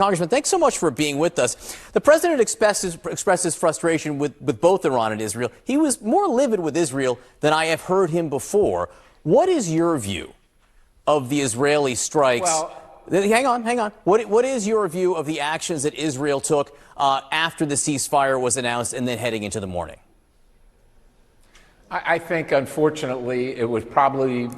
Congressman, thanks so much for being with us. The president expresses frustration with both Iran and Israel. He was more livid with Israel than I have heard him before. What is your view of the Israeli strikes? Well, hang on. What is your view of the actions that Israel took after the ceasefire was announced and then heading into the morning? I think, unfortunately, it was probably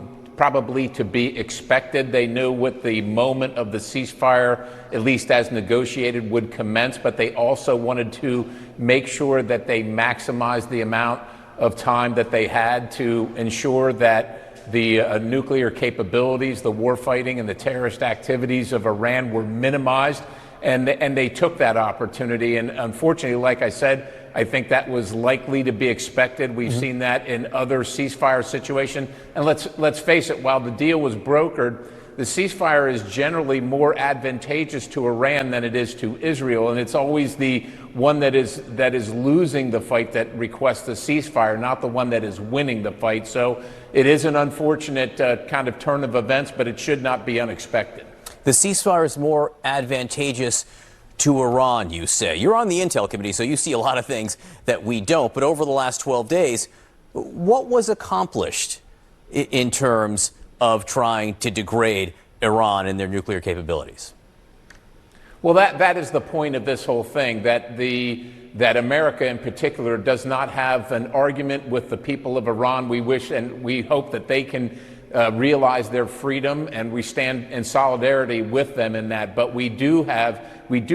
to be expected. They knew what the moment of the ceasefire, at least as negotiated, would commence, but they also wanted to make sure that they maximized the amount of time that they had to ensure that the nuclear capabilities, the warfighting and the terrorist activities of Iran were minimized, and they took that opportunity. And unfortunately, like I said, I think that was likely to be expected. We've seen that in other ceasefire situations. And let's face it, while the deal was brokered, the ceasefire is generally more advantageous to Iran than it is to Israel. And it's always the one that is losing the fight that requests the ceasefire, not the one that is winning the fight. So it is an unfortunate kind of turn of events, but it should not be unexpected. The ceasefire is more advantageous to Iran, you say. You're on the Intel Committee, so you see a lot of things that we don't. But over the last 12 days, what was accomplished in terms of trying to degrade Iran and their nuclear capabilities? Well, that is the point of this whole thing, that America in particular does not have an argument with the people of Iran. We wish and we hope that they can realize their freedom, and we stand in solidarity with them in that. But we do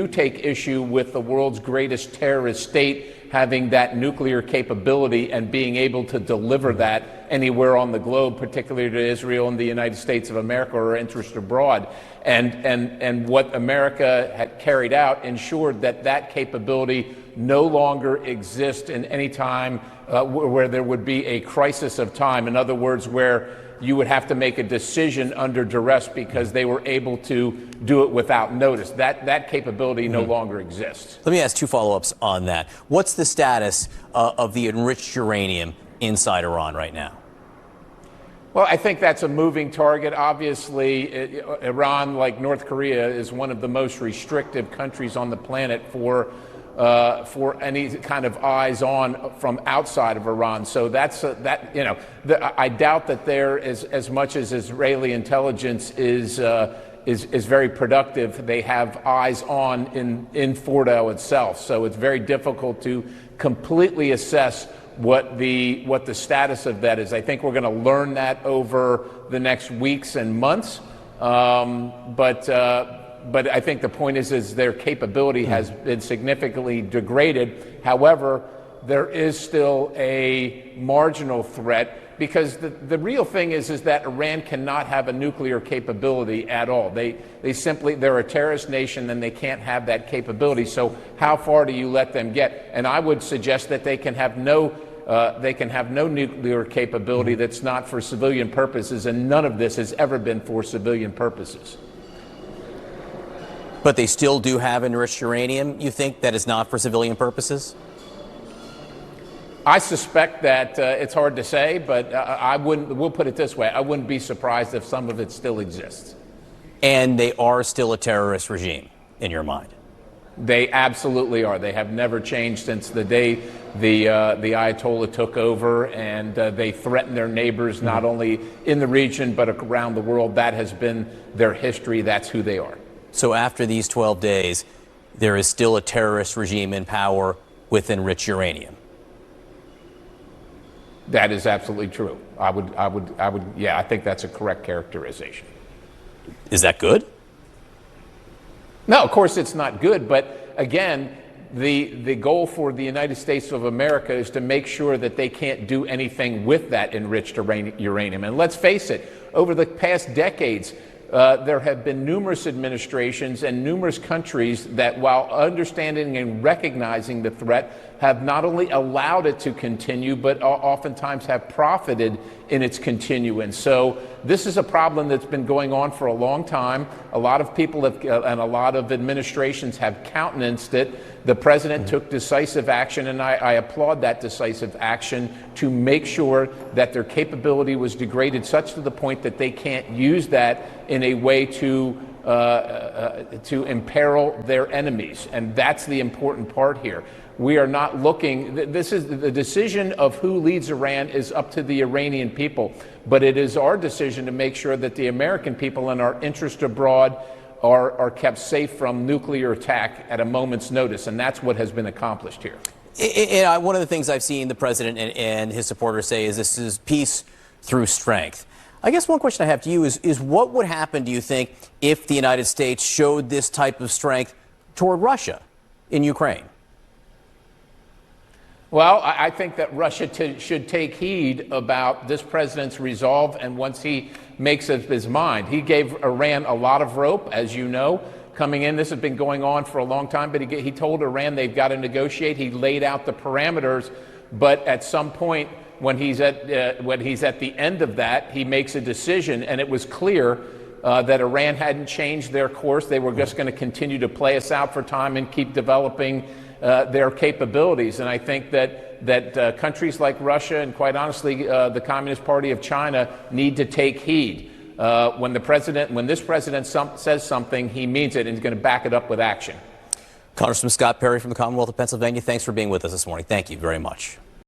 take issue with the world's greatest terrorist state having that nuclear capability and being able to deliver that anywhere on the globe, particularly to Israel and the United States of America or interest abroad. And what America had carried out ensured that capability no longer exists in any time where there would be a crisis of time. In other words, where you would have to make a decision under duress because they were able to do it without notice. That capability no longer exists. Let me ask two follow-ups on that. What's the status of the enriched uranium inside Iran right now? Well, I think that's a moving target. Obviously, Iran, like North Korea, is one of the most restrictive countries on the planet for any kind of eyes on from outside of Iran. So I doubt that there is, as much as Israeli intelligence is very productive, they have eyes on in Fordo itself. So it's very difficult to completely assess what the status of that is. I think we're going to learn that over the next weeks and months. But I think the point is their capability has been significantly degraded. However, there is still a marginal threat, because the real thing is that Iran cannot have a nuclear capability at all. They're a terrorist nation and they can't have that capability. So how far do you let them get? And I would suggest that they can have no nuclear capability that's not for civilian purposes, and none of this has ever been for civilian purposes. But they still do have enriched uranium, you think, that is not for civilian purposes? I suspect that it's hard to say, but we'll put it this way, I wouldn't be surprised if some of it still exists. And they are still a terrorist regime, in your mind? They absolutely are. They have never changed since the day the Ayatollah took over, and they threaten their neighbors not only in the region but around the world. That has been their history. That's who they are. So after these 12 days, there is still a terrorist regime in power with enriched uranium? That is absolutely true. I think that's a correct characterization. Is that good? No, of course it's not good, but again, the goal for the United States of America is to make sure that they can't do anything with that enriched uranium. And let's face it, over the past decades, there have been numerous administrations and numerous countries that, while understanding and recognizing the threat, have not only allowed it to continue, but oftentimes have profited in its continuance. So this is a problem that's been going on for a long time. A lot of people have, and a lot of administrations have countenanced it. The president took decisive action, and I applaud that decisive action to make sure that their capability was degraded such to the point that they can't use that in a way to to imperil their enemies. And that's the important part here. We are not looking, this is the decision of who leads Iran is up to the Iranian people, but it is our decision to make sure that the American people and our interest abroad are kept safe from nuclear attack at a moment's notice, and that's what has been accomplished here. One of the things I've seen the president and his supporters say is this is peace through strength. I guess one question I have to you is what would happen, do you think, if the United States showed this type of strength toward Russia in Ukraine? Well, I think that Russia should take heed about this president's resolve, and once he makes up his mind. He gave Iran a lot of rope, as you know, coming in. This has been going on for a long time, but he told Iran they've got to negotiate. He laid out the parameters, but at some point when he's at the end of that, he makes a decision, and it was clear that Iran hadn't changed their course. They were just going to continue to play us out for time and keep developing their capabilities. And I think that countries like Russia and, quite honestly, the Communist Party of China need to take heed. When this president says something, he means it, and he's going to back it up with action. Congressman Scott Perry from the Commonwealth of Pennsylvania, thanks for being with us this morning. Thank you very much.